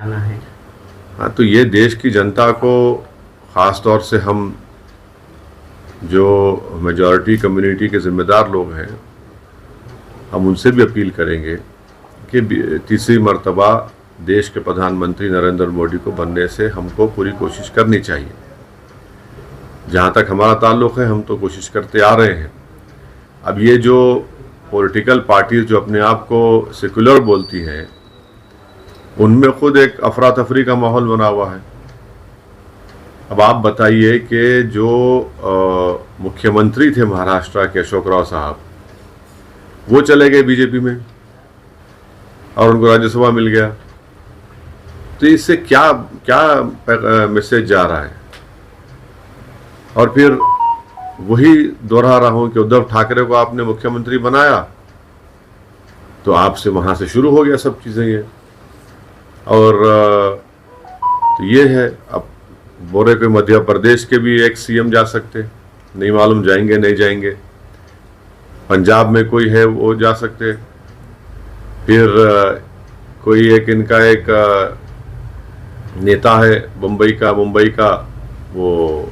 आना है। हाँ, तो ये देश की जनता को, ख़ास तौर से हम जो मेजॉरिटी कम्युनिटी के ज़िम्मेदार लोग हैं, हम उनसे भी अपील करेंगे कि तीसरी मर्तबा देश के प्रधानमंत्री नरेंद्र मोदी को बनने से हमको पूरी कोशिश करनी चाहिए। जहाँ तक हमारा ताल्लुक़ है, हम तो कोशिश करते आ रहे हैं। अब ये जो पॉलिटिकल पार्टीज जो अपने आप को सेकुलर बोलती हैं, उनमें खुद एक अफरा तफरी का माहौल बना हुआ है। अब आप बताइए कि जो मुख्यमंत्री थे महाराष्ट्र के अशोक राव साहब, वो चले गए बीजेपी में और उनको राज्यसभा मिल गया। तो इससे क्या क्या मैसेज जा रहा है? और फिर वही दोहरा रहा हूं कि उद्धव ठाकरे को आपने मुख्यमंत्री बनाया तो आपसे वहां से शुरू हो गया सब चीजें ये। और तो ये है, अब बोरे के मध्य प्रदेश के भी एक सीएम जा सकते, नहीं मालूम जाएंगे नहीं जाएंगे। पंजाब में कोई है वो जा सकते। फिर कोई एक इनका एक नेता है मुंबई का, वो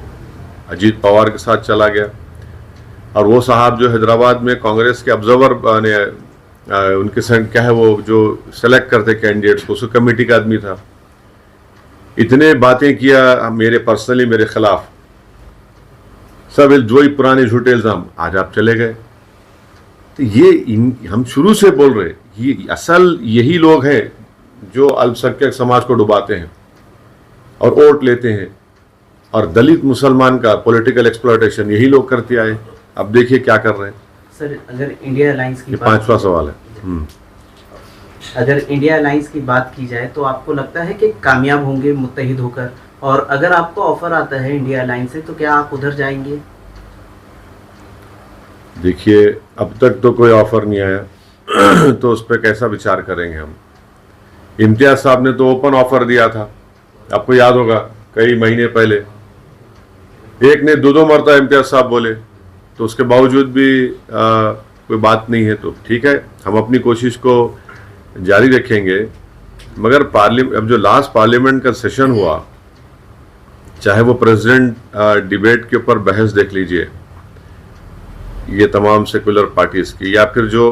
अजीत पवार के साथ चला गया। और वो साहब जो हैदराबाद में कांग्रेस के ऑब्जर्वर ने उनके संग क्या है, वो जो सेलेक्ट करते कैंडिडेट्स को, उस कमेटी का आदमी था। इतने बातें किया मेरे पर्सनली मेरे खिलाफ, सब जो ही पुराने झूठे इल्जाम, आज आप चले गए। तो ये हम शुरू से बोल रहे, ये असल यही लोग हैं जो अल्पसंख्यक समाज को डुबाते हैं और वोट लेते हैं, और दलित मुसलमान का पॉलिटिकल एक्सप्लॉयटेशन यही लोग करते आए। अब देखिए क्या कर रहे हैं। सर, अगर इंडिया अलायंस की पांचवा सवाल है। अगर इंडिया अलायंस की बात की जाए तो आपको लगता है कि कामयाब होंगे मुत्तहिद होकर? और अगर आपको ऑफर आता है इंडिया अलायंस से तो क्या आप उधर जाएंगे? देखिए, अब तक तो कोई ऑफर नहीं आया तो उस पर कैसा विचार करेंगे हम। इम्तियाज साहब ने तो ओपन ऑफर दिया था, आपको याद होगा, कई महीने पहले। एक ने दो मरतबा इम्तियाज साहब बोले, तो उसके बावजूद भी कोई बात नहीं है। तो ठीक है, हम अपनी कोशिश को जारी रखेंगे। मगर अब जो लास्ट पार्लियामेंट का सेशन हुआ, चाहे वो प्रेसिडेंट डिबेट के ऊपर बहस देख लीजिए, ये तमाम सेकुलर पार्टीज की, या फिर जो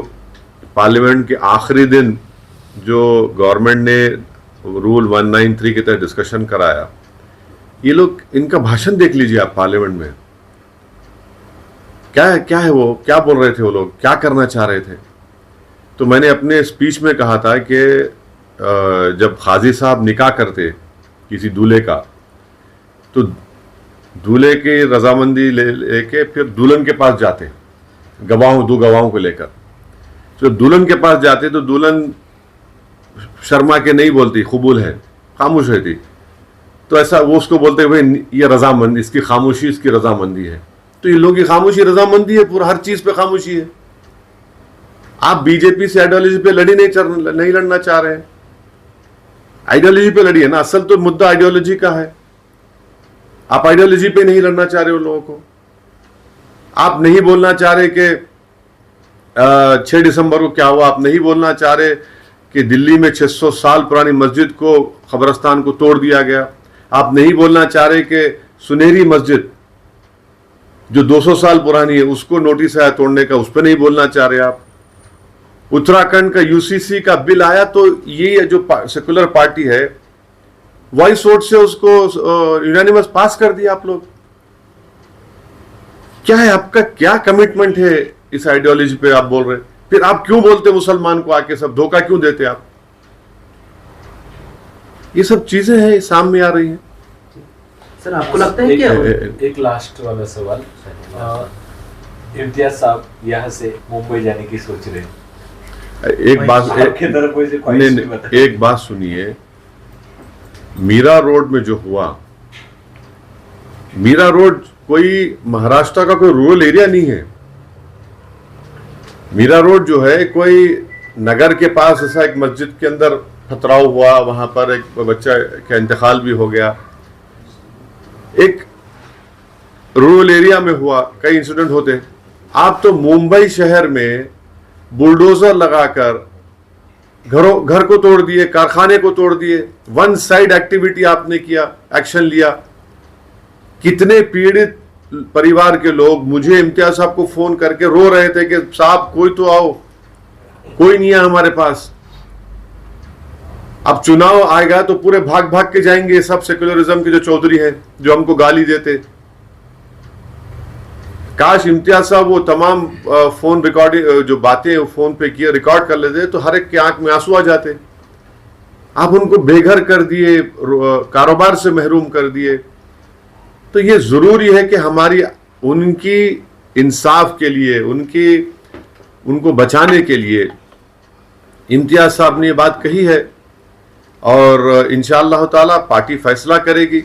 पार्लियामेंट के आखिरी दिन जो गवर्नमेंट ने रूल 193 के तहत डिस्कशन कराया, ये लोग, इनका भाषण देख लीजिए आप पार्लियामेंट में। क्या है वो, क्या बोल रहे थे वो लोग, क्या करना चाह रहे थे। तो मैंने अपने स्पीच में कहा था कि जब काजी साहब निकाह करते किसी दूल्हे का, तो दूल्हे की रजामंदी लेके फिर दुल्हन के पास जाते, दो गवाहों को लेकर। तो दुल्हन के पास जाते तो दुल्हन शर्मा के नहीं बोलती, कबूल है, खामोश रहती। तो ऐसा वो उसको बोलते भाई ये रजामंदी, इसकी खामोशी इसकी रजामंदी है। तो ये लोगों की खामोशी रजामंदी है, पूरा हर चीज पे खामोशी है। आप बीजेपी से आइडियोलॉजी पे नहीं लड़ना चाह रहे हैं, आइडियोलॉजी पे लड़िए ना। असल तो मुद्दा आइडियोलॉजी का है। आप आइडियोलॉजी पे नहीं लड़ना चाह रहे हो लोगों को। आप नहीं बोलना चाह रहे कि 6 दिसंबर को क्या हुआ। आप नहीं बोलना चाह रहे कि दिल्ली में 600 साल पुरानी मस्जिद को, कब्रस्तान को तोड़ दिया गया। आप नहीं बोलना चाह रहे कि सुनहरी मस्जिद जो 200 साल पुरानी है उसको नोटिस आया तोड़ने का, उस पर नहीं बोलना चाह रहे आप। उत्तराखंड का यूसीसी का बिल आया तो ये जो सेकुलर पार्टी है, वॉइस वोट से उसको यूनानिमस पास कर दिया आप लोग। क्या है आपका, क्या कमिटमेंट है इस आइडियोलॉजी पे आप बोल रहे? फिर आप क्यों बोलते मुसलमान को आके सब धोखा क्यों देते आप? ये सब चीजें हैं सामने आ रही हैं। सर, आपको लगता है क्या? एक लास्ट वाला सवाल, इम्तियाज साहब यहाँ से मुंबई जाने की सोच रहे हैं। एक बात सुनिए, मीरा रोड में जो हुआ, मीरा रोड कोई महाराष्ट्र का कोई रूरल एरिया नहीं है। मीरा रोड जो है कोई नगर के पास ऐसा एक मस्जिद के अंदर खतराव हुआ, वहां पर एक बच्चा का इंतकाल भी हो गया। एक रूरल एरिया में हुआ, कई इंसिडेंट होते। आप तो मुंबई शहर में बुलडोजर लगाकर घर को तोड़ दिए, कारखाने को तोड़ दिए, वन साइड एक्टिविटी आपने किया, एक्शन लिया। कितने पीड़ित परिवार के लोग मुझे इम्तियाज साहब को फोन करके रो रहे थे कि साहब कोई तो आओ, कोई नहीं है हमारे पास। अब चुनाव आएगा तो पूरे भाग भाग के जाएंगे सब सेक्युलरिज्म के जो चौधरी हैं, जो हमको गाली देते। काश इम्तियाज साहब वो तमाम फोन रिकॉर्डिंग जो बातें वो फोन पे किए रिकॉर्ड कर लेते तो हर एक के आंख में आंसू आ जाते। आप उनको बेघर कर दिए, कारोबार से महरूम कर दिए। तो ये जरूरी है कि हमारी उनकी इंसाफ के लिए, उनको बचाने के लिए इम्तियाज साहब ने ये बात कही है और इंशाअल्लाह ताला पार्टी फैसला करेगी।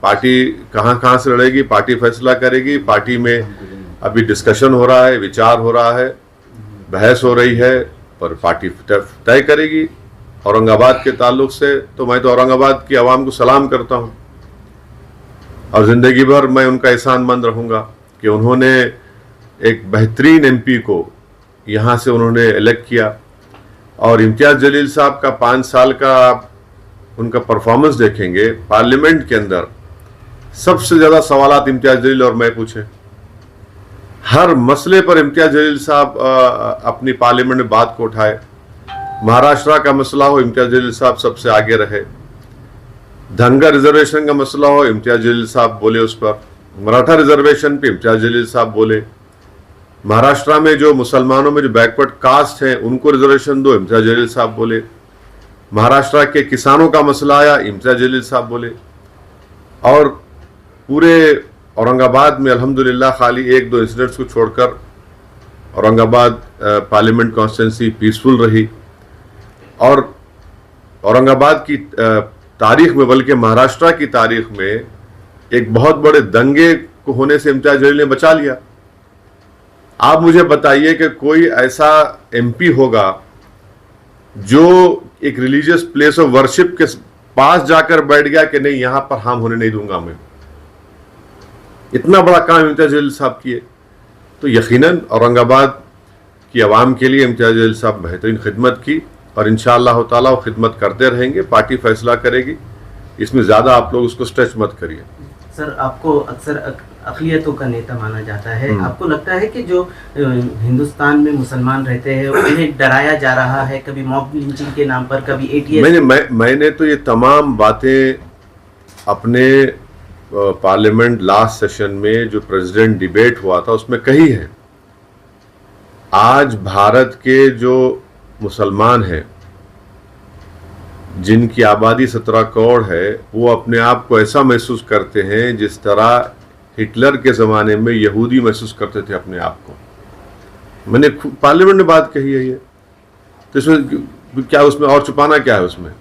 पार्टी कहाँ से लड़ेगी, पार्टी फैसला करेगी। पार्टी में अभी डिस्कशन हो रहा है, विचार हो रहा है, बहस हो रही है, पर पार्टी तय करेगी। औरंगाबाद के ताल्लुक से तो मैं तो औरंगाबाद की आवाम को सलाम करता हूँ और ज़िंदगी भर मैं उनका एहसानमंद रहूँगा कि उन्होंने एक बेहतरीन एमपी को यहाँ से उन्होंने इलेक्ट किया। और इम्तियाज़ जलील साहब का 5 साल का आप उनका परफॉर्मेंस देखेंगे पार्लियामेंट के अंदर, सबसे ज़्यादा सवालात इम्तियाज़ जलील और मैं पूछे। हर मसले पर इम्तियाज़ जलील साहब अपनी पार्लियामेंट में बात को उठाए। महाराष्ट्र का मसला हो, इम्तियाज़ जलील साहब सबसे आगे रहे। धनगर रिजर्वेशन का मसला हो, इम्तियाज़ जलील साहब बोले उस पर। मराठा रिजर्वेशन पे इम्तियाज़ जलील साहब बोले। महाराष्ट्र में जो मुसलमानों में जो बैकवर्ड कास्ट हैं उनको रिजर्वेशन दो, इम्तियाज़ जलील साहब बोले। महाराष्ट्र के किसानों का मसला आया, इम्तियाज़ जलील साहब बोले। और पूरे औरंगाबाद में अल्हम्दुलिल्लाह खाली 1-2 इंसिडेंट्स को छोड़कर औरंगाबाद पार्लियामेंट कॉन्स्टिट्यूंसी पीसफुल रही। और औरंगाबाद की तारीख में, बल्कि महाराष्ट्र की तारीख में एक बहुत बड़े दंगे को होने से इम्तियाज़ जलील ने बचा लिया। आप मुझे बताइए कि कोई ऐसा एमपी होगा जो एक रिलीजियस प्लेस ऑफ वर्शिप के पास जाकर बैठ गया कि नहीं यहां पर हाम होने नहीं दूंगा मैं। इतना बड़ा काम इम्तियाज़ जलील साहब किए। तो यकीनन औरंगाबाद की आवाम के लिए इम्तियाज़ जलील साहब बेहतरीन खिदमत की और इंशाअल्लाह ताला वो खिदमत करते रहेंगे। पार्टी फैसला करेगी, इसमें ज़्यादा आप लोग उसको स्ट्रेच मत करिए। सर, आपको अक्सर अक़लियतों का नेता माना जाता है। आपको लगता है कि जो हिंदुस्तान में मुसलमान रहते हैं उन्हें डराया जा रहा है, कभी मॉब लिंचिंग के नाम पर, कभी एटीएस? मैंने तो ये तमाम बातें अपने पार्लियामेंट लास्ट सेशन में जो प्रेसिडेंट डिबेट हुआ था उसमें कही है। आज भारत के जो मुसलमान हैं जिनकी आबादी 17 करोड़ है, वो अपने आप को ऐसा महसूस करते हैं जिस तरह हिटलर के ज़माने में यहूदी महसूस करते थे अपने आप को। मैंने पार्लियामेंट में बात कही है ये, तो इसमें क्या, उसमें और छुपाना क्या है उसमें?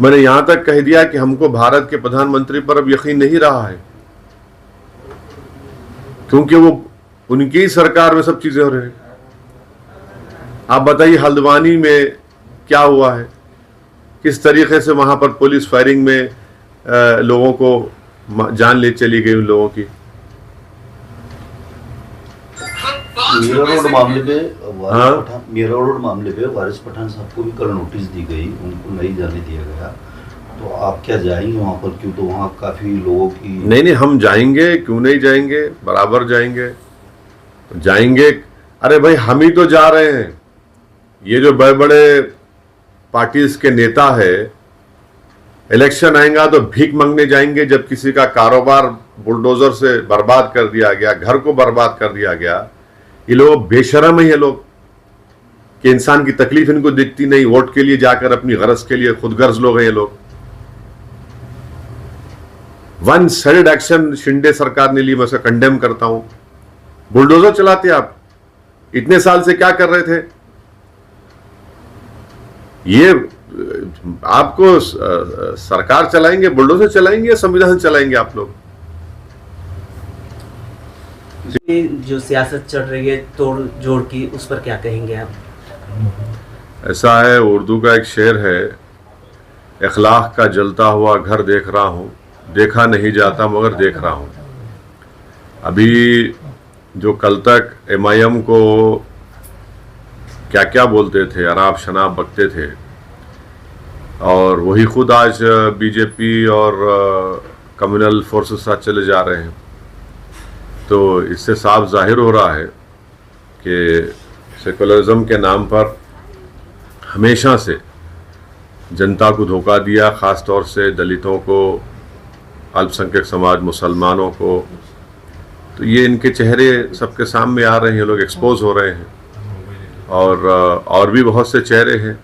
मैंने यहाँ तक कह दिया कि हमको भारत के प्रधानमंत्री पर अब यकीन नहीं रहा है, क्योंकि वो उनकी ही सरकार में सब चीज़ें हो रही हैं। आप बताइए हल्द्वानी में क्या हुआ है, किस तरीके से वहाँ पर पुलिस फायरिंग में लोगों को जान ले चली गई उन लोगों की। मीरा रोड मामले पे वारिस पठान साहब को भी कल नोटिस दी गई, उनको नहीं जाने दिया गया। तो आप क्या जाएंगे वहाँ पर? क्यों, तो वहाँ काफ़ी लोगों की। नहीं, हम जाएंगे, क्यों नहीं जाएंगे, बराबर जाएंगे। अरे भाई, हम ही तो जा रहे हैं। ये जो बड़े बड़े पार्टीज के नेता है, इलेक्शन आएगा तो भीख मांगने जाएंगे। जब किसी का कारोबार बुलडोजर से बर्बाद कर दिया गया, घर को बर्बाद कर दिया गया, ये लोग बेशरम ही है लोग कि इंसान की तकलीफ इनको दिखती नहीं। वोट के लिए जाकर अपनी गरज के लिए खुदगर्ज लोग हैं ये लोग। वन साइडेड एक्शन शिंदे सरकार ने ली, मैं उसे कंडेम करता हूं। बुलडोजर चलाते आप, इतने साल से क्या कर रहे थे? ये आपको सरकार चलाएंगे, बुलडोजर चलाएंगे, संविधान चलाएंगे आप लोग? जो सियासत चल रही है तोड़ जोड़ की, उस पर क्या कहेंगे आप? ऐसा है, उर्दू का एक शेर है, इखलाक का जलता हुआ घर देख रहा हूँ, देखा नहीं जाता मगर देख रहा हूँ। अभी जो कल तक MIM को क्या क्या बोलते थे, अनाप शनाप बकते थे, और वही खुद आज बीजेपी और कम्युनल फोर्सेस साथ चले जा रहे हैं। तो इससे साफ जाहिर हो रहा है कि सेकुलरिज्म के नाम पर हमेशा से जनता को धोखा दिया, ख़ास तौर से दलितों को, अल्पसंख्यक समाज, मुसलमानों को। तो ये इनके चेहरे सबके सामने आ रहे हैं, लोग एक्सपोज हो रहे हैं, और भी बहुत से चेहरे हैं।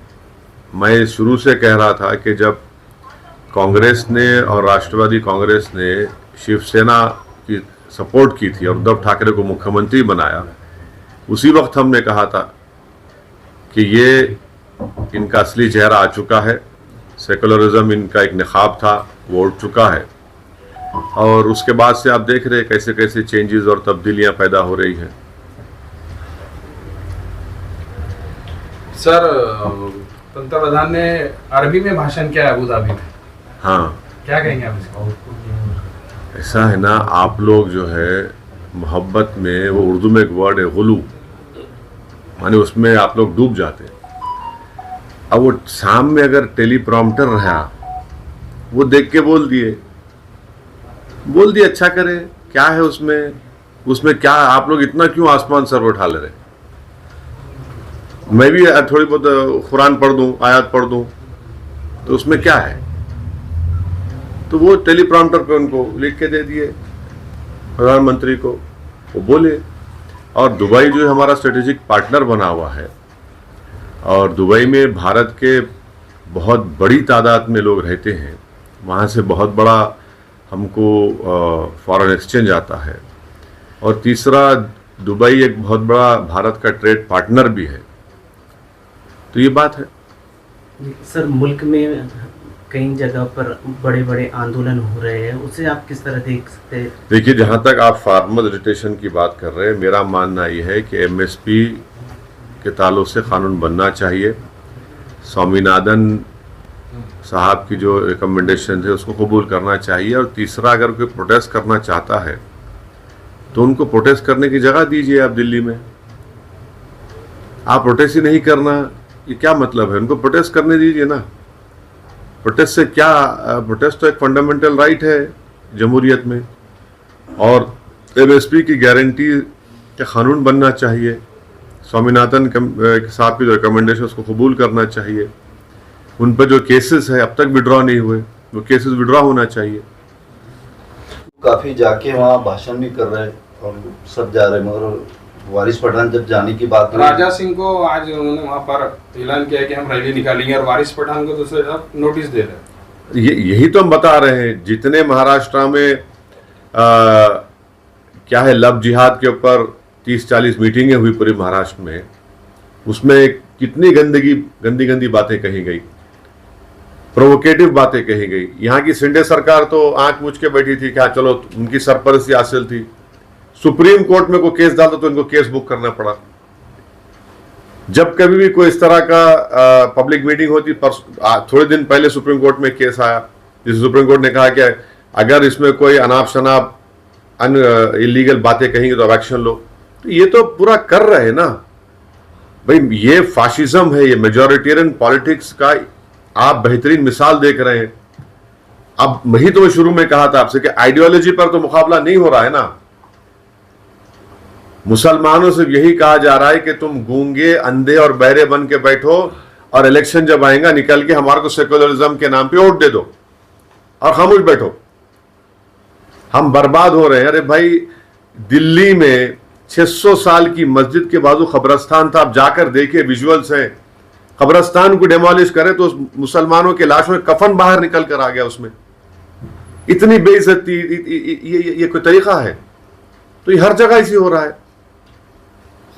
मैं शुरू से कह रहा था कि जब कांग्रेस ने और राष्ट्रवादी कांग्रेस ने शिवसेना की सपोर्ट की थी और उद्धव ठाकरे को मुख्यमंत्री बनाया, उसी वक्त हमने कहा था कि ये इनका असली चेहरा आ चुका है, सेकुलरिज्म इनका एक निखाब था, वो उठ चुका है। और उसके बाद से आप देख रहे हैं कैसे कैसे चेंजेस और तब्दीलियां पैदा हो रही हैं। सर, पंतप्रधान ने अरबी में भाषण किया अबू धाबी में, हाँ, क्या कहेंगे आप इसको? ऐसा है ना, आप लोग जो है मोहब्बत में, वो उर्दू में एक वर्ड है गुलू, माने उसमें आप लोग डूब जाते हैं। अब वो सामने अगर टेलीप्रॉम्प्टर रहा, वो देख के बोल दिए, अच्छा करे, क्या है उसमें क्या, आप लोग इतना क्यों आसमान सर उठा ले रहे? मैं भी थोड़ी बहुत कुरान पढ़ दूं, आयत पढ़ दूं, तो उसमें क्या है? तो वो टेलीप्रॉम्प्टर पे उनको लिख के दे दिए प्रधानमंत्री को, वो बोले। और दुबई जो हमारा स्ट्रेटेजिक पार्टनर बना हुआ है, और दुबई में भारत के बहुत बड़ी तादाद में लोग रहते हैं, वहाँ से बहुत बड़ा हमको फॉरेन एक्सचेंज आता है, और तीसरा दुबई एक बहुत बड़ा भारत का ट्रेड पार्टनर भी है। तो ये बात है। सर, मुल्क में कई जगह पर बड़े बड़े आंदोलन हो रहे हैं, उसे आप किस तरह देख सकते हैं? देखिए, जहाँ तक आप फार्मर एजुटेशन की बात कर रहे हैं, मेरा मानना ये है कि एमएसपी के ताल्लुक से कानून बनना चाहिए। स्वामीनाथन साहब की जो रिकमेंडेशन थे उसको कबूल करना चाहिए। और तीसरा, अगर कोई प्रोटेस्ट करना चाहता है तो उनको प्रोटेस्ट करने की जगह दीजिए। आप दिल्ली में आप प्रोटेस्ट ही नहीं करना, ये क्या मतलब है? उनको प्रोटेस्ट करने दीजिए ना। प्रोटेस्ट से क्या, प्रोटेस्ट तो एक फंडामेंटल राइट है जमहूरियत में, और एमएसपी की गारंटी का कानून बनना चाहिए। स्वामीनाथन साहब की जो रिकमेंडेशन उसको कबूल करना चाहिए। उन पर जो केसेस है अब तक विड्रॉ नहीं हुए, वो केसेस विड्रॉ होना चाहिए। काफी जाके वहाँ भाषण भी कर रहे हैं और सब जा रहे हैं, मगर वारिस पठान जब जाने की बात, राजा सिंह को आज उन्होंने वहाँ पर ऐलान किया कि हम रैली निकालेंगे, और वारिस पठान को दूसरे तरफ नोटिस दे रहे हैं। यही तो हम बता रहे हैं। जितने महाराष्ट्र में क्या है, लव जिहाद के ऊपर 30-40 मीटिंगें हुई पूरे महाराष्ट्र में, उसमें कितनी गंदी बातें कही गई, प्रोवोकेटिव बातें कही गई। यहाँ की शिंदे सरकार तो आंख मूंछ के बैठी थी, क्या चलो उनकी सरपरस्ती हासिल थी। सुप्रीम कोर्ट में कोई केस डालता तो इनको केस बुक करना पड़ा। जब कभी भी कोई इस तरह का पब्लिक मीटिंग होती, थोड़े दिन पहले सुप्रीम कोर्ट में केस आया, जिस सुप्रीम कोर्ट ने कहा कि अगर इसमें कोई अनाप शनाप इलीगल बातें कहेंगे तो अब एक्शन लो। तो ये तो पूरा कर रहे हैं ना भाई, ये फाशिज्म है, ये मेजॉरिटेरियन पॉलिटिक्स का आप बेहतरीन मिसाल देख रहे हैं। अब वही तो मैं शुरू में कहा था आपसे कि आइडियोलॉजी पर तो मुकाबला नहीं हो रहा है ना। मुसलमानों से यही कहा जा रहा है कि तुम गूंगे, अंधे और बहरे बन के बैठो, और इलेक्शन जब आएगा निकल के हमारे को सेकुलरिज्म के नाम पे वोट दे दो और खामोश बैठो। हम बर्बाद हो रहे हैं। अरे भाई, दिल्ली में 600 साल की मस्जिद के बाजू कब्रस्तान था, आप जाकर देखिए, विजुअल्स हैं। कब्रस्तान को डेमोलिश करे तो उस मुसलमानों के लाशों में कफन बाहर निकल कर आ गया उसमें। इतनी बेइज्जती, ये कोई तरीका है? तो ये हर जगह इसी हो रहा है।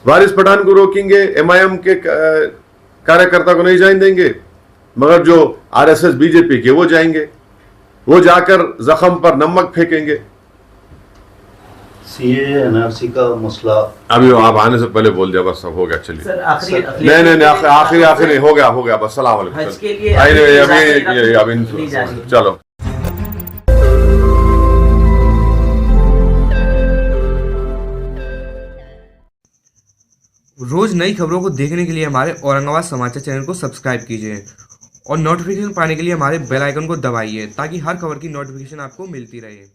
वारिस पठान को रोकेंगे, एमआईएम के कार्यकर्ता को नहीं जाने देंगे, मगर जो आरएसएस बीजेपी के वो जाएंगे, वो जाकर जख्म पर नमक फेंकेंगे। सीए एनआरसी का मसला अभी आप आने से पहले बोल दिया, बस सब हो गया। चलिए सर, आखिरी आखिरी हो गया बस। सलाम अलैकुम। हज के लिए अभी चलो। रोज़ नई खबरों को देखने के लिए हमारे औरंगाबाद समाचार चैनल को सब्सक्राइब कीजिए और नोटिफिकेशन पाने के लिए हमारे बेल आइकन को दबाइए ताकि हर खबर की नोटिफिकेशन आपको मिलती रहे।